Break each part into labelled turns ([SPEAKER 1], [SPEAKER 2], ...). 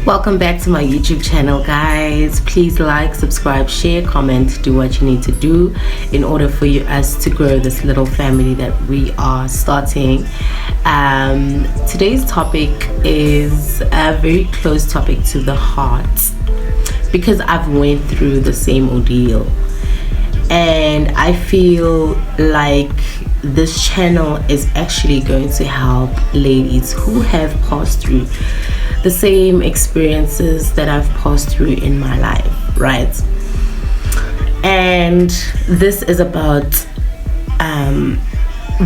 [SPEAKER 1] Welcome back to my YouTube channel, guys. Please like, subscribe, share, comment, do what you need to do in order for us to grow this little family that we are starting. Today's topic is a very close topic to the heart because I've went through the same ordeal, and I feel like this channel is actually going to help ladies who have passed through the same experiences that I've passed through in my life, right? And this is about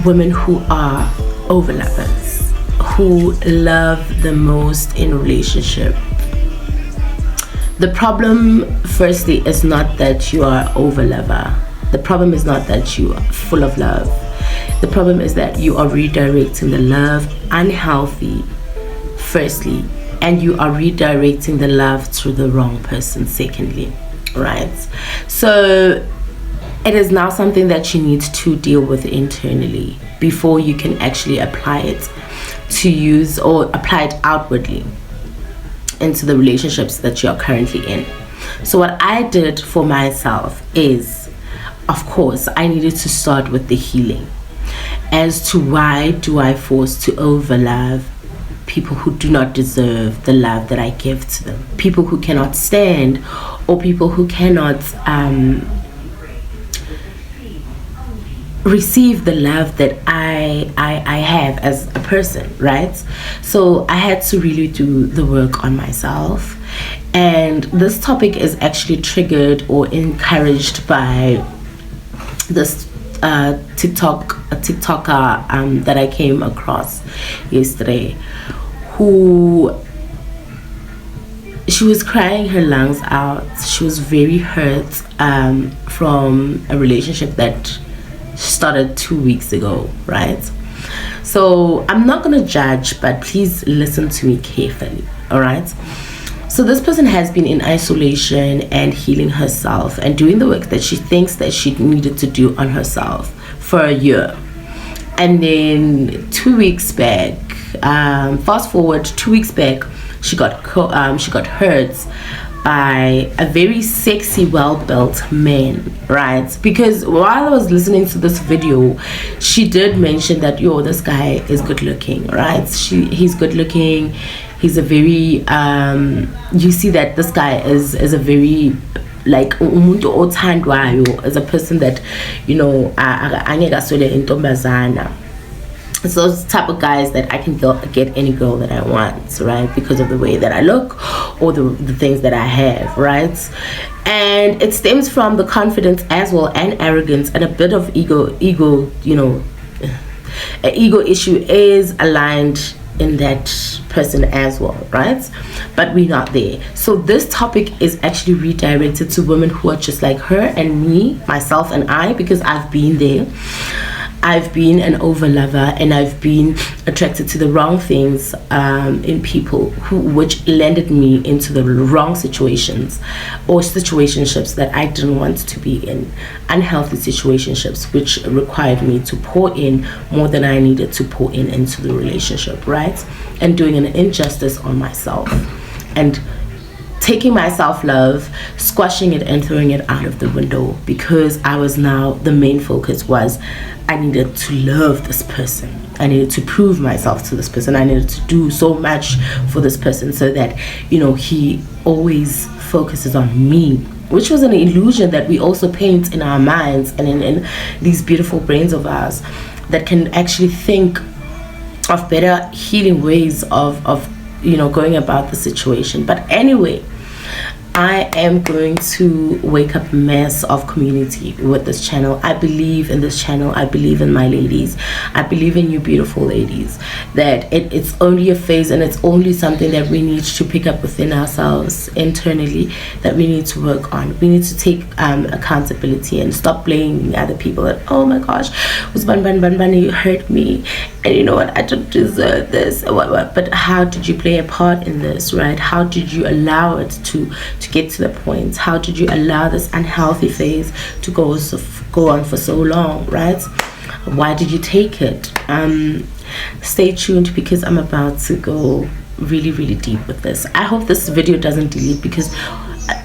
[SPEAKER 1] women who are overlovers, who love the most in relationship. The problem, firstly, is not that you are overlover. The problem is not that you are full of love. The problem is that you are redirecting the love unhealthy, firstly, and you are redirecting the love to the wrong person, secondly, right? So it is now something that you need to deal with internally before you can actually apply it to use or apply it outwardly into the relationships that you are currently in. So what I did for myself is, of course, I needed to start with the healing as to why do I force to overlove people who do not deserve the love that I give to them, people who cannot stand, or people who cannot receive the love that I have as a person, right? So I had to really do the work on myself, and this topic is actually triggered or encouraged by this TikToker that I came across yesterday, who she was crying her lungs out. She was very hurt from a relationship that started 2 weeks ago, right? So I'm not gonna judge, but please listen to me carefully, all right? So this person has been in isolation and healing herself and doing the work that she thinks that she needed to do on herself for a year. And then 2 weeks back, fast forward 2 weeks back, she got hurt by a very sexy, well-built man, right? Because while I was listening to this video, she did mention that, this guy is good looking, right? He's good looking. He's a very you see that this guy is a very like umuntu othandwayo, as a person that angeka swele intombazana. It's those type of guys that I can get any girl that I want, right? Because of the way that I look or the things that I have, right? And it stems from the confidence as well, and arrogance, and a bit of ego, an ego issue is aligned in that person as well, right? But we're not there. So this topic is actually redirected to women who are just like her and me, myself and I, because I've been there. I've been an overlover, and I've been attracted to the wrong things in people which landed me into the wrong situations or situationships that I didn't want to be in, unhealthy situationships which required me to pour in more than I needed to pour in into the relationship, right? And doing an injustice on myself and taking my self-love, squashing it and throwing it out of the window, because I was now, the main focus was I needed to love this person. I needed to prove myself to this person. I needed to do so much for this person so that, he always focuses on me, which was an illusion that we also paint in our minds and in these beautiful brains of ours that can actually think of better healing ways of going about the situation. But anyway, I am going to wake up a mess of community with this channel. I believe in this channel. I believe in my ladies. I believe in you beautiful ladies, that it's only a phase, and it's only something that we need to pick up within ourselves internally, that we need to work on. We need to take accountability and stop blaming other people that, oh my gosh, you hurt me, and you know what, I don't deserve this. But how did you play a part in this, right? How did you allow it to get to the point? How did you allow this unhealthy phase to go on for so long, right? Why did you take it? Stay tuned, because I'm about to go really, really deep with this. I hope this video doesn't delete, because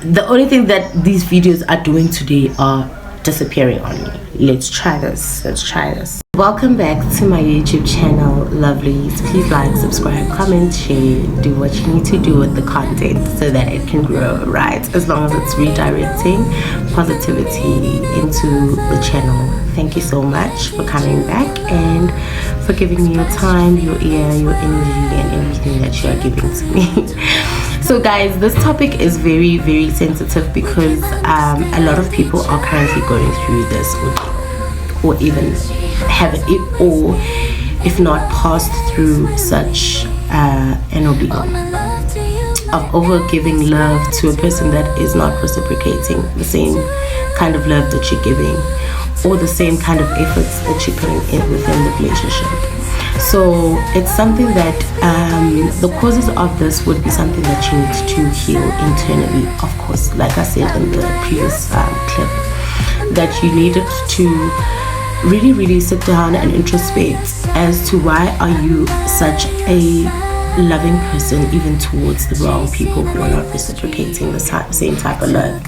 [SPEAKER 1] the only thing that these videos are doing today are disappearing on me. Let's try this. Welcome back to my YouTube channel, lovelies. Please like, subscribe, comment, share, do what you need to do with the content so that it can grow, right? As long as it's redirecting positivity into the channel. Thank you so much for coming back and for giving me your time, your ear, your energy, and everything that you are giving to me. So guys, this topic is very, very sensitive because a lot of people are currently going through this, or even have it, or if not passed through such an ordeal of over giving love to a person that is not reciprocating the same kind of love that you're giving, or the same kind of efforts that you're putting in within the relationship. So it's something that the causes of this would be something that you need to heal internally, of course, like I said in the previous clip, that you needed to really, really sit down and introspect as to why are you such a loving person even towards the wrong people who are not reciprocating the same type of love.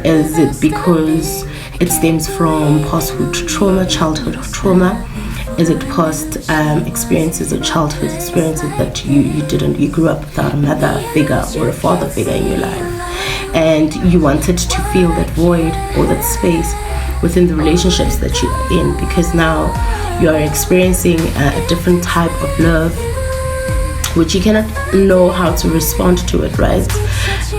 [SPEAKER 1] Is it because it stems from past trauma, childhood trauma? Is it past experiences or childhood experiences that you grew up without a mother figure or a father figure in your life, and you wanted to fill that void or that space within the relationships that you're in, because now you are experiencing a different type of love, which you cannot know how to respond to it, right?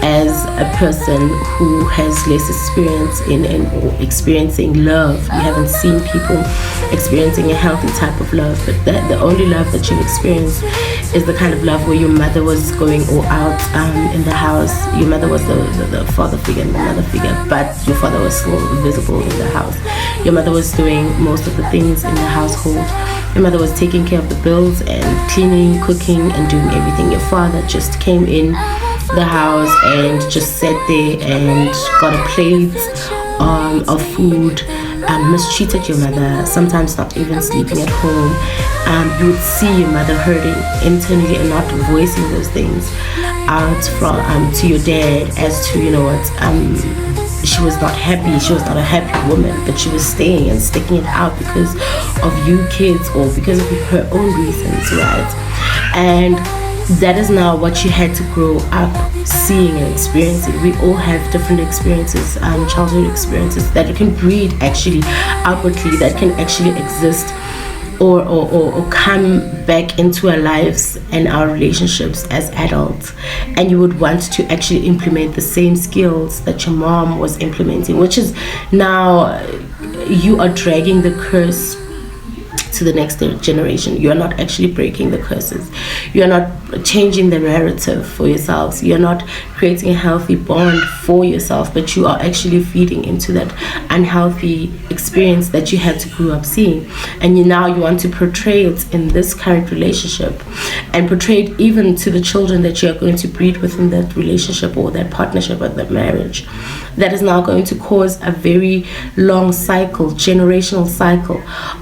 [SPEAKER 1] As a person who has less experience in or experiencing love, you haven't seen people experiencing a healthy type of love, but the only love that you've experienced is the kind of love where your mother was going all out in the house. Your mother was the father figure and the mother figure, but your father was still visible in the house. Your mother was doing most of the things in the household. Your mother was taking care of the bills and cleaning, cooking, and doing everything. Your father just came in the house and just sat there and got a plate of food, mistreated your mother, sometimes not even sleeping at home. You would see your mother hurting internally and not voicing those things out from to your dad as to, you know what, she was not happy, she was not a happy woman, but she was staying and sticking it out because of you kids or because of her own reasons, right? And that is now what you had to grow up seeing and experiencing. We all have different experiences, childhood experiences that you can breed actually outwardly, that can actually exist or come back into our lives and our relationships as adults, and you would want to actually implement the same skills that your mom was implementing, which is now you are dragging the curse to the next generation. You are not actually breaking the curses. You are not changing the narrative for yourselves. You are not creating a healthy bond for yourself, but you are actually feeding into that unhealthy experience that you had to grow up seeing, and you want to portray it in this current relationship and portray it even to the children that you are going to breed within that relationship or that partnership or that marriage. That is now going to cause a very long cycle, generational cycle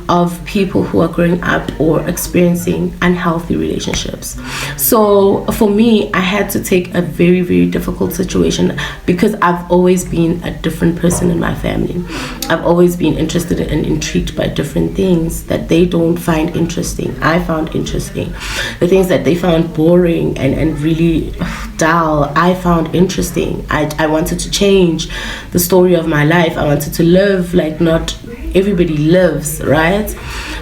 [SPEAKER 1] of people who are growing up or experiencing unhealthy relationships. So for me, I had to take a very, very difficult situation because I've always been a different person in my family. I've always been interested and intrigued by different things that they don't find interesting. I found interesting. The things that they found boring and really dull, I found interesting. I wanted to change the story of my life. I wanted to live like not everybody lives, right?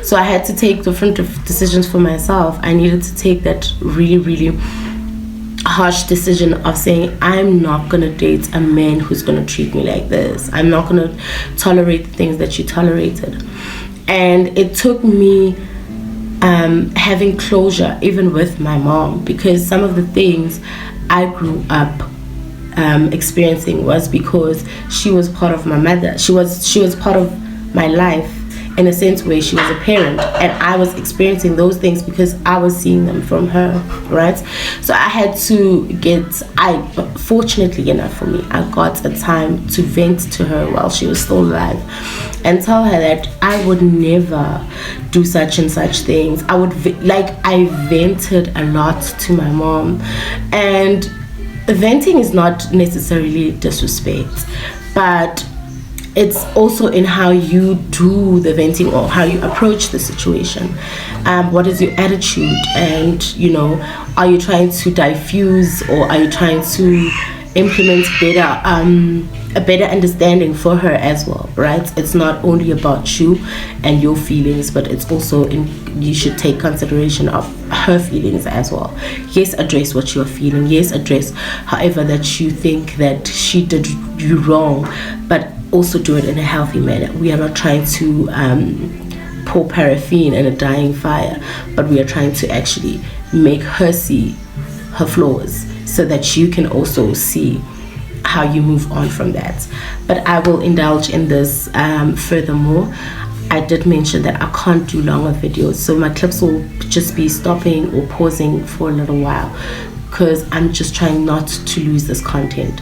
[SPEAKER 1] So I had to take different decisions for myself. I needed to take that really, really harsh decision of saying, I'm not gonna date a man who's gonna treat me like this. I'm not gonna tolerate the things that you tolerated. And it took me having closure even with my mom, because some of the things I grew up experiencing was because she was part of my mother. She was part of my life in a sense where she was a parent, and I was experiencing those things because I was seeing them from her, right? So I had to fortunately enough for me, I got a time to vent to her while she was still alive and tell her that I would never do such and such things. I vented a lot to my mom, and venting is not necessarily disrespect, but it's also in how you do the venting or how you approach the situation. What is your attitude? And are you trying to diffuse, or are you trying to implement a better understanding for her as well, right? It's not only about you and your feelings, but it's also you should take consideration of her feelings as well. Yes, address what you're feeling. Yes, address however that you think that she did you wrong, but also do it in a healthy manner. We are not trying to pour paraffin in a dying fire, but we are trying to actually make her see her flaws so that you can also see how you move on from that. But I will indulge in this furthermore. I did mention that I can't do longer videos, so my clips will just be stopping or pausing for a little while because I'm just trying not to lose this content.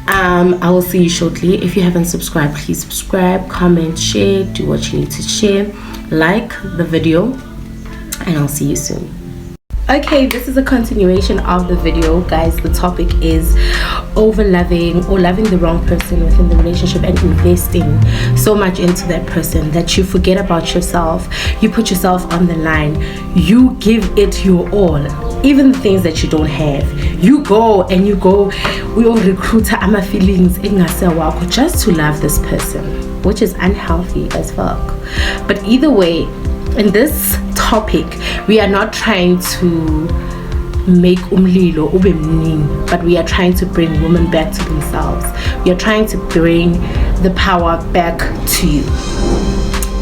[SPEAKER 1] I will see you shortly. If you haven't subscribed, please subscribe, comment, share, do what you need to share, like the video, and I'll see you soon. Okay, this is a continuation of the video, guys. The topic is over loving or loving the wrong person within the relationship and investing so much into that person that you forget about yourself. You put yourself on the line, you give it your all, even the things that you don't have. You go we all recruiter ama feelings just to love this person, which is unhealthy as fuck. But either way, in this topic, we are not trying to make umlilo ube mningi, but we are trying to bring women back to themselves. We are trying to bring the power back to you.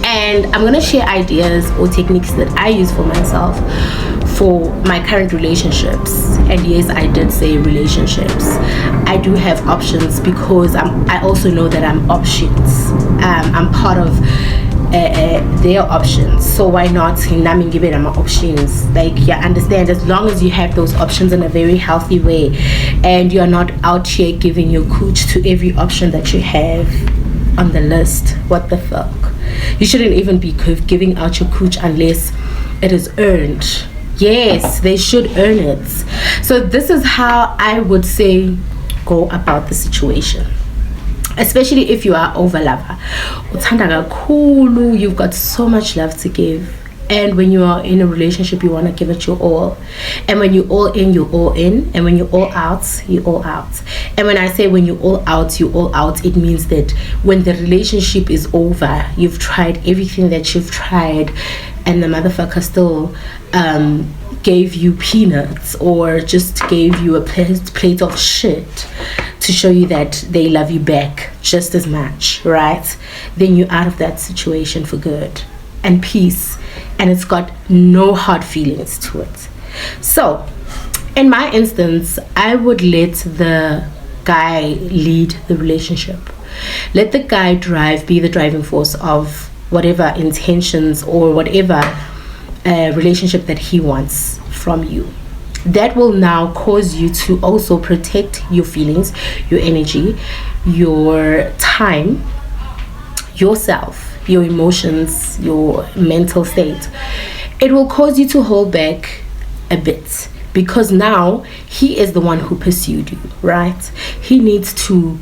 [SPEAKER 1] And I'm gonna share ideas or techniques that I use for myself for my current relationships. And yes, I did say relationships. I do have options because I also know that I'm options. I'm part of their options, so why not give it my options? Understand, as long as you have those options in a very healthy way and you're not out here giving your cooch to every option that you have on the list. What the fuck? You shouldn't even be giving out your cooch unless it is earned. Yes, they should earn it. So this is how I would say go about the situation. Especially if you are over lover, you've got so much love to give, and when you are in a relationship you want to give it your all, and when you're all in, you're all in, and when you're all out, you're all out. And when I say when you're all out, you're all out, it means that when the relationship is over, you've tried everything that you've tried, and the motherfucker still gave you peanuts or just gave you a plate of shit to show you that they love you back just as much, right? Then you're out of that situation for good and peace, and it's got no hard feelings to it. So in my instance, I would let the guy lead the relationship. Let the guy be the driving force of whatever intentions or whatever relationship that he wants from you. That will now cause you to also protect your feelings, your energy, your time, yourself, your emotions, your mental state. It will cause you to hold back a bit because now he is the one who pursued you, right? He needs to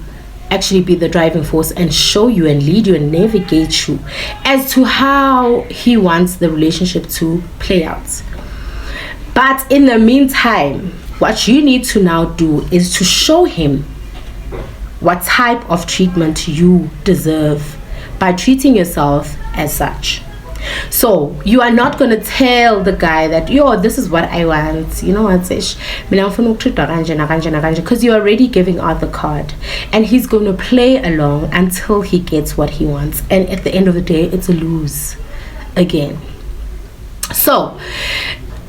[SPEAKER 1] actually be the driving force and show you and lead you and navigate you as to how he wants the relationship to play out. But in the meantime, what you need to now do is to show him what type of treatment you deserve by treating yourself as such. So you are not going to tell the guy that, yo, this is what I want, you know what, because you're already giving out the card, and he's going to play along until he gets what he wants, and at the end of the day it's a lose again. So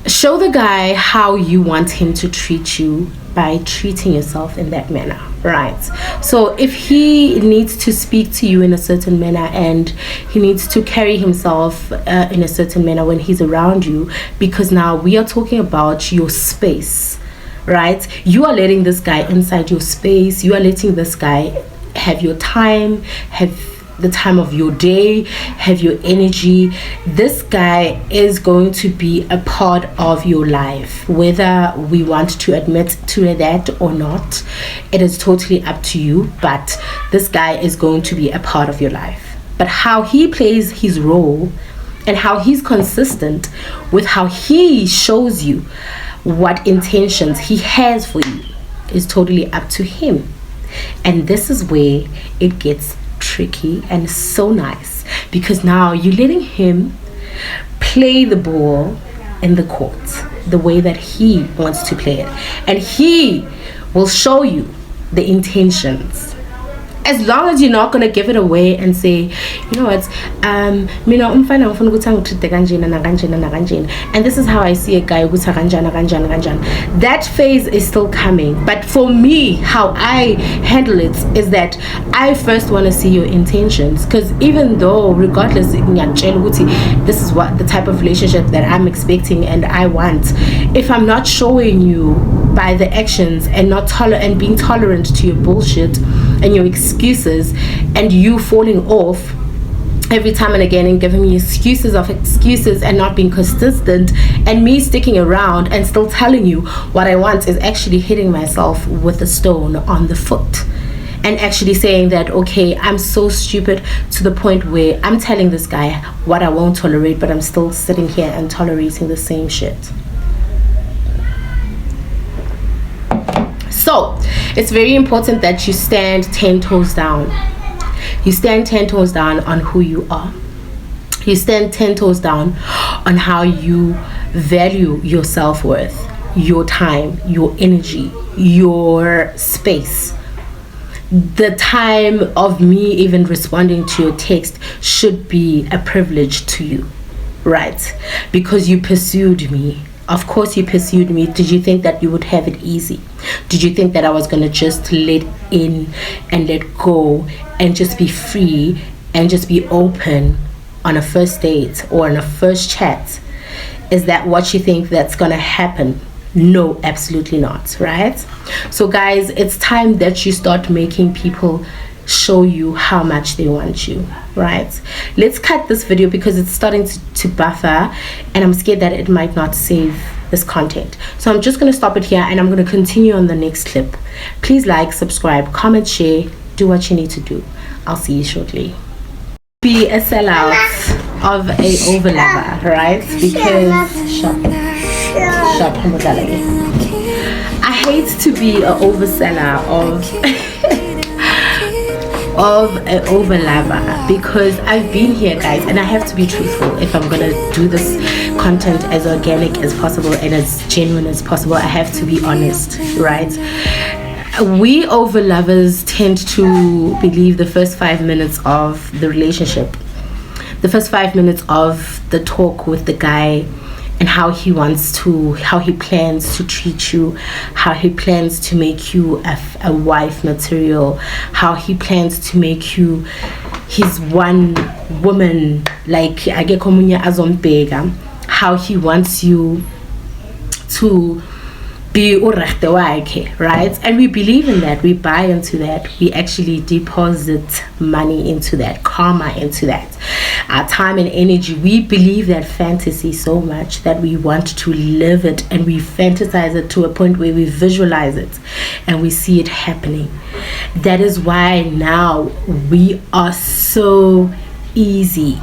[SPEAKER 1] show the guy how you want him to treat you by treating yourself in that manner, right? So if he needs to speak to you in a certain manner and he needs to carry himself in a certain manner when he's around you, because now we are talking about your space, right? You are letting this guy inside your space. You are letting this guy have your time, have the time of your day, have your energy. This guy is going to be a part of your life, whether we want to admit to that or not. It is totally up to you, but this guy is going to be a part of your life. But how he plays his role and how he's consistent with how he shows you what intentions he has for you is totally up to him. And this is where it gets tricky and so nice, because now you're letting him play the ball in the court the way that he wants to play it, and he will show you the intentions. As long as you're not going to give it away and say, you know what, mina umfana ngifuna ukuthi angitreat kanjena nakanjena nakanjena, and this is how I see a guy ukuthi kanjana kanjana kanjana. That phase is still coming. But for me, how I handle it is that I first want to see your intentions, because even though regardless this is what the type of relationship that I'm expecting and I want, if I'm not showing you by the actions and not and being tolerant to your bullshit and your excuses, and you falling off every time and again and giving me excuses and not being consistent, and me sticking around and still telling you what I want, is actually hitting myself with a stone on the foot and actually saying that, okay, I'm so stupid to the point where I'm telling this guy what I won't tolerate, but I'm still sitting here and tolerating the same shit. So it's very important that you stand 10 toes down. You stand 10 toes down on who you are. You stand 10 toes down on how you value your self-worth, your time, your energy, your space. The time of me even responding to your text should be a privilege to you, right? Because you pursued me. Of course you pursued me. Did you think that you would have it easy? Did you think that I was going to just let in and let go and just be free and just be open on a first date or on a first chat? Is that what you think that's going to happen? No, absolutely not, right? So guys, it's time that you start making people show you how much they want you, right? Let's cut this video because it's starting to buffer and I'm scared that it might not save this content. So I'm just going to stop it here and I'm going to continue on the next clip. Please like, subscribe, comment, share, do what you need to do. I'll see you shortly. Be a sellout of a overlapper, right? Because shop I hate to be an overseller of an overlapper, because I've been here, guys, and I have to be truthful. If I'm gonna do this content as organic as possible and as genuine as possible, I have to be honest, right? We overlovers tend to believe the first 5 minutes of the relationship, the first 5 minutes of the talk with the guy, and how he plans to treat you, how he plans to make you a wife material, how he plans to make you his one woman, like how he wants you to be right? And we believe in that, we buy into that, we actually deposit money into that, karma into that, our time and energy. We believe that fantasy so much that we want to live it, and we fantasize it to a point where we visualize it and we see it happening. That is why now we are so easy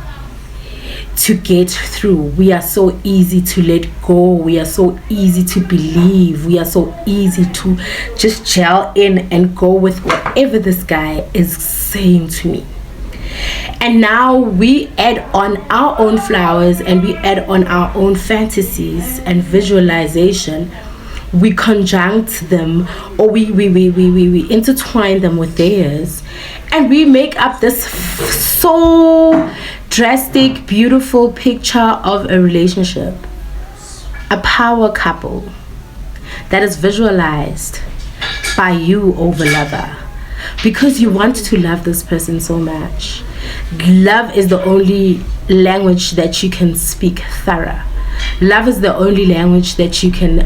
[SPEAKER 1] to get through. We are so easy to let go. We are so easy to believe. We are so easy to just gel in and go with whatever this guy is saying to me. And now we add on our own flowers and we add on our own fantasies and visualization. We conjunct them, or we intertwine them with theirs, and we make up this so drastic, beautiful picture of a relationship. A power couple that is visualized by you over lover, because you want to love this person so much. Love is the only language that you can speak thorough. Love is the only language that you can,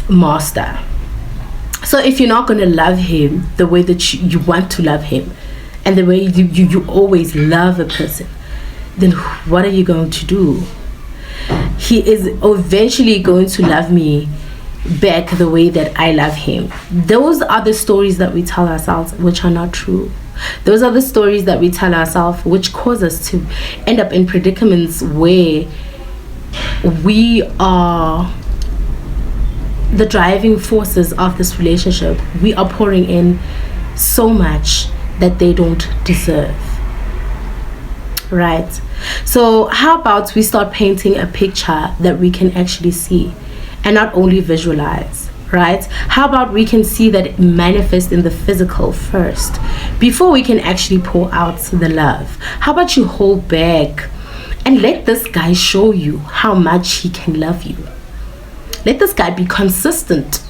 [SPEAKER 1] master. So if you're not going to love him the way that you want to love him, and the way you always love a person, then what are you going to do? He is eventually going to love me back the way that I love him. Those are the stories that we tell ourselves which are not true. Those are the stories that we tell ourselves which cause us to end up in predicaments where we are the driving forces of this relationship. We are pouring in so much that they don't deserve. Right? So how about we start painting a picture that we can actually see and not only visualize, right? How about we can see that it manifests in the physical first before we can actually pour out the love? How about you hold back and let this guy show you how much he can love you? Let this guy be consistent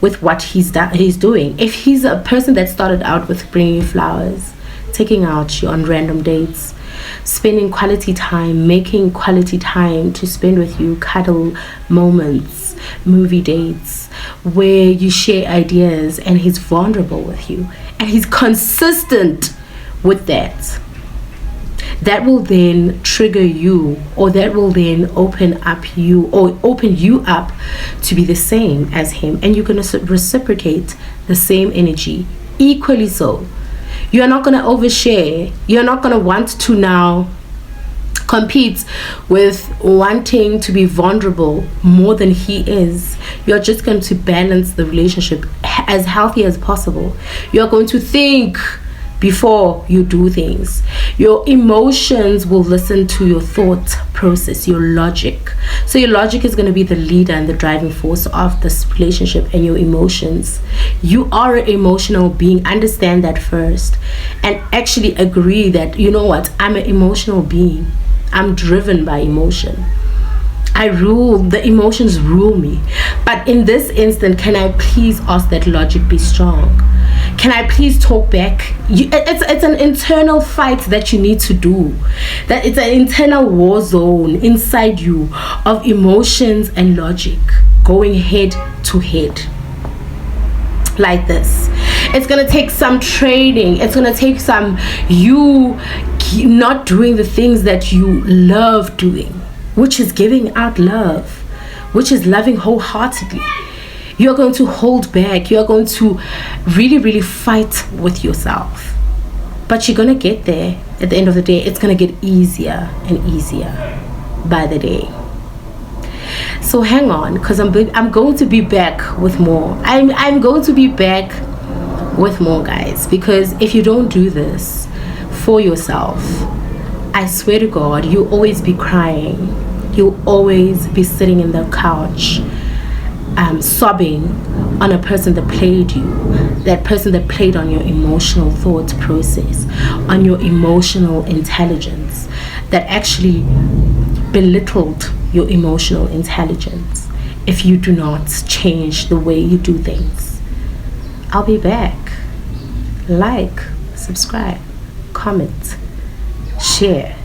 [SPEAKER 1] with what he's doing. If he's a person that started out with bringing you flowers, taking out you on random dates, spending quality time, making quality time to spend with you, cuddle moments, movie dates, where you share ideas, and he's vulnerable with you, and he's consistent with that, that will then trigger you, or that will then open you up to be the same as him, and you're going to reciprocate the same energy equally. So you're not going to overshare. You're not going to want to now compete with wanting to be vulnerable more than he is. You're just going to balance the relationship as healthy as possible. You're going to think before you do things. Your emotions will listen to your thought process, your logic. So your logic is going to be the leader and the driving force of this relationship, and your emotions. You are an emotional being. Understand that first, and actually agree that, you know what, I'm an emotional being. I'm driven by emotion. I rule, the emotions rule me. But in this instant, can I please ask that logic be strong? Can I please talk back? It's an internal fight that you need to do. That it's an internal war zone inside you of emotions and logic going head to head like this. It's gonna take some training. It's gonna take some you not doing the things that you love doing, which is giving out love, which is loving wholeheartedly. You're going to hold back. You're going to really, really fight with yourself. But you're going to get there. At the end of the day, it's going to get easier and easier by the day. So hang on, because I'm going to be back with more. I'm going to be back with more, guys. Because if you don't do this for yourself, I swear to God, you'll always be crying. You'll always be sitting in the couch sobbing on a person that played you, that person that played on your emotional thought process, on your emotional intelligence, that actually belittled your emotional intelligence if you do not change the way you do things. I'll be back. Like, subscribe, comment, share.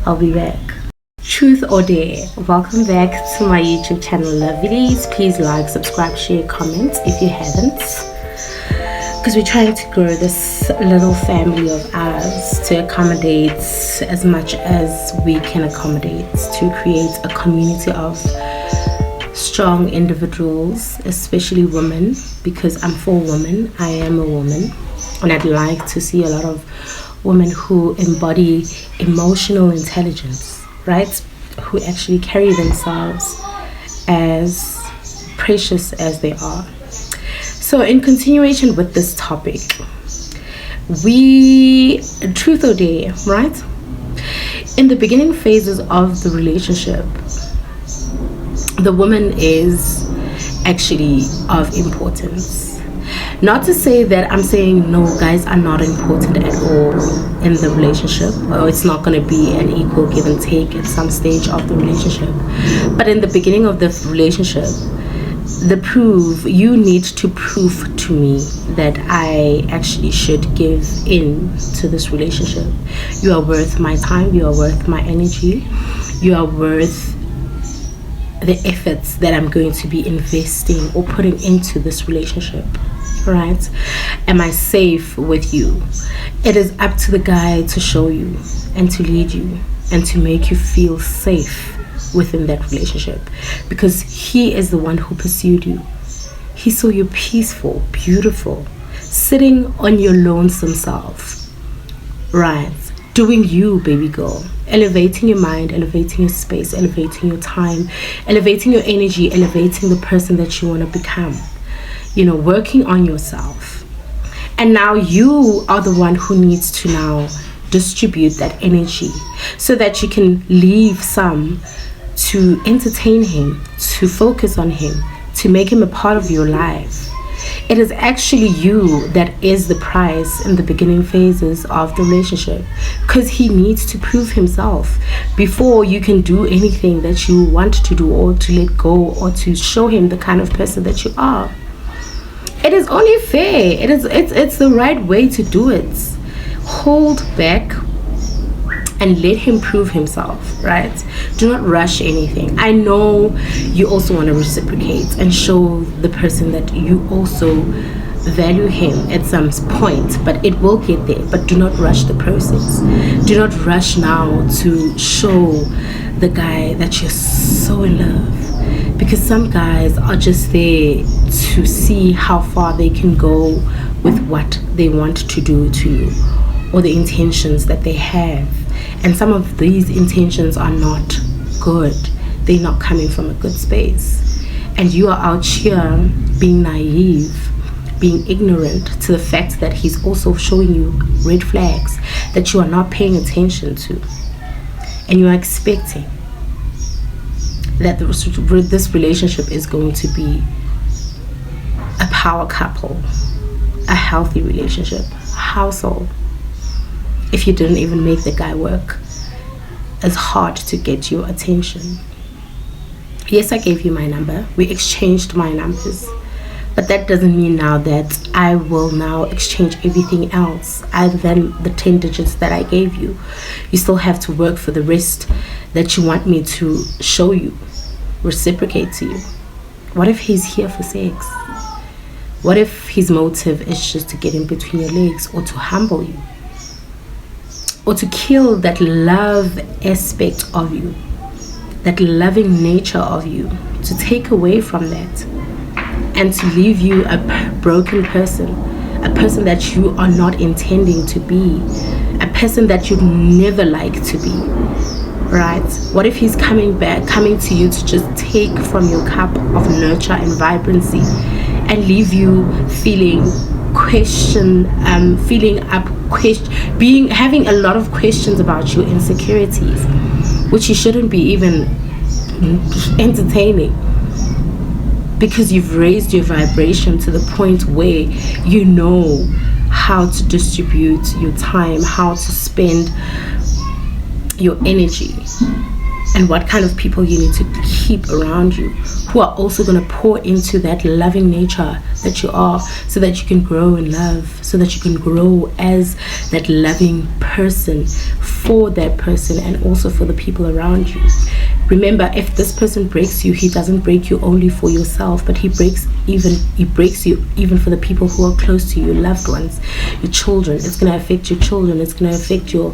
[SPEAKER 1] I'll be back. Truth or Dare, welcome back to my YouTube channel, Lovelies. Please like, subscribe, share, comment if you haven't, because we're trying to grow this little family of ours to accommodate as much as we can accommodate, to create a community of strong individuals, especially women, because I'm for women. I am a woman, and I'd like to see a lot of women who embody emotional intelligence, right? Who actually carry themselves as precious as they are. So in continuation with this topic, truth or dare, right? In the beginning phases of the relationship, the woman is actually of importance. Not to say that I'm saying no, guys are not important at all in the relationship, or it's not going to be an equal give and take at some stage of the relationship. But in the beginning of the relationship, you need to prove to me that I actually should give in to this relationship. You are worth my time, you are worth my energy, you are worth the efforts that I'm going to be investing or putting into this relationship, right? Am I safe with you? It is up to the guy to show you and to lead you and to make you feel safe within that relationship, because he is the one who pursued you. He saw you peaceful, beautiful, sitting on your lonesome self, right? Doing you, baby girl. Elevating your mind, elevating your space, elevating your time, elevating your energy, elevating the person that you want to become. Working on yourself. And now you are the one who needs to now distribute that energy so that you can leave some to entertain him, to focus on him, to make him a part of your life. It is actually you that is the prize in the beginning phases of the relationship, because he needs to prove himself before you can do anything that you want to do, or to let go, or to show him the kind of person that you are. It is only fair. It's the right way to do it. Hold back and let him prove himself, right? Do not rush anything. I know you also want to reciprocate and show the person that you also value him at some point, but it will get there. But do not rush the process. Do not rush now to show the guy that you're so in love, because some guys are just there to see how far they can go with what they want to do to you, or the intentions that they have. And some of these intentions are not good. They're not coming from a good space. And you are out here being naive, being ignorant to the fact that he's also showing you red flags that you are not paying attention to. And you are expecting that this relationship is going to be a power couple, a healthy relationship, household. If you didn't even make the guy work as hard to get your attention. Yes, I gave you my number. We exchanged my numbers. But that doesn't mean now that I will now exchange everything else other than the 10 digits that I gave you. You still have to work for the rest that you want me to show you, reciprocate to you. What if he's here for sex? What if his motive is just to get in between your legs, or to humble you, or to kill that love aspect of you, that loving nature of you, to take away from that and to leave you a broken person, a person that you are not intending to be, a person that you'd never like to be, right? What if he's coming to you to just take from your cup of nurture and vibrancy and leave you having a lot of questions about your insecurities, which you shouldn't be even entertaining, because you've raised your vibration to the point where you know how to distribute your time, how to spend your energy, and what kind of people you need to keep around you, who are also going to pour into that loving nature that you are, so that you can grow in love, so that you can grow as that loving person for that person and also for the people around you. Remember, if this person breaks you, he doesn't break you only for yourself, but he breaks you even for the people who are close to you, your loved ones, your children. It's going to affect your children. It's going to affect your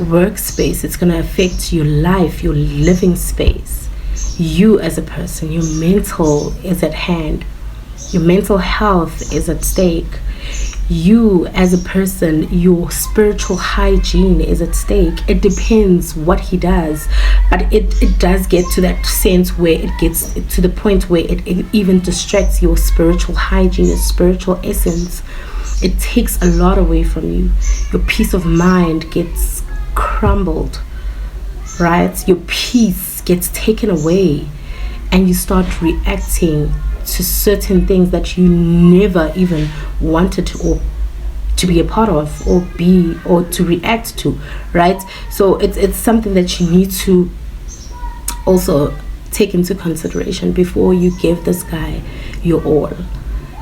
[SPEAKER 1] workspace. It's going to affect your life, your living space. You as a person, your mental is at hand. Your mental health is at stake. You as a person, your spiritual hygiene is at stake. It depends what he does, but it does get to that sense where it gets to the point where it even distracts your spiritual hygiene, your spiritual essence. It takes a lot away from you. Your peace of mind gets crumbled, right? Your peace gets taken away. and you start reacting to certain things that you never even wanted to be a part of, or to react to, right? So it's something that you need to also take into consideration before you give this guy your all.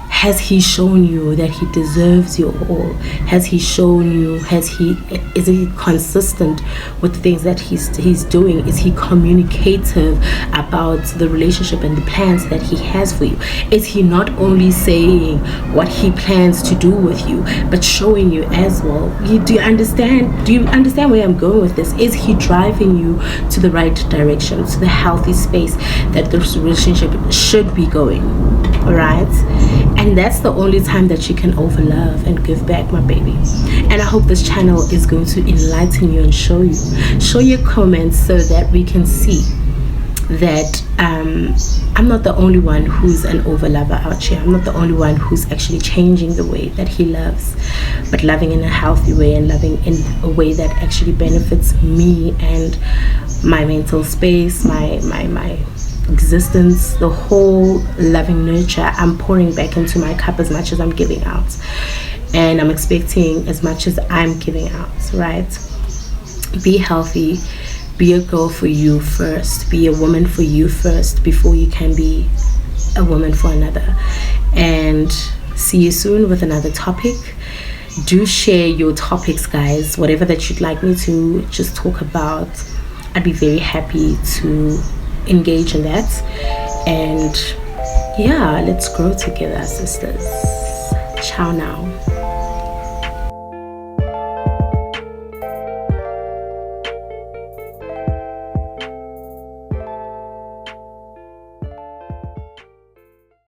[SPEAKER 1] Has he shown you that he deserves your all? Has he shown you, is he consistent with the things that he's doing? Is he communicative about the relationship and the plans that he has for you? Is he not only saying what he plans to do with you, but showing you as well? Do you understand where I'm going with this? Is he driving you to the right direction, to the healthy space that this relationship should be going? All right? And that's the only time that you can overlove and give back, my baby. And I hope this channel is going to enlighten you and show your comments so that we can see that I'm not the only one who's an overlover out here. I'm not the only one who's actually changing the way that he loves, but loving in a healthy way, and loving in a way that actually benefits me and my mental space, my existence, the whole loving nurture. I'm pouring back into my cup as much as I'm giving out, and I'm expecting as much as I'm giving out, right? Be healthy, be a girl for you first, be a woman for you first before you can be a woman for another. And see you soon with another topic. Do share your topics, guys, whatever that you'd like me to just talk about. I'd be very happy to engage in that. And yeah, let's grow together, sisters. Ciao now.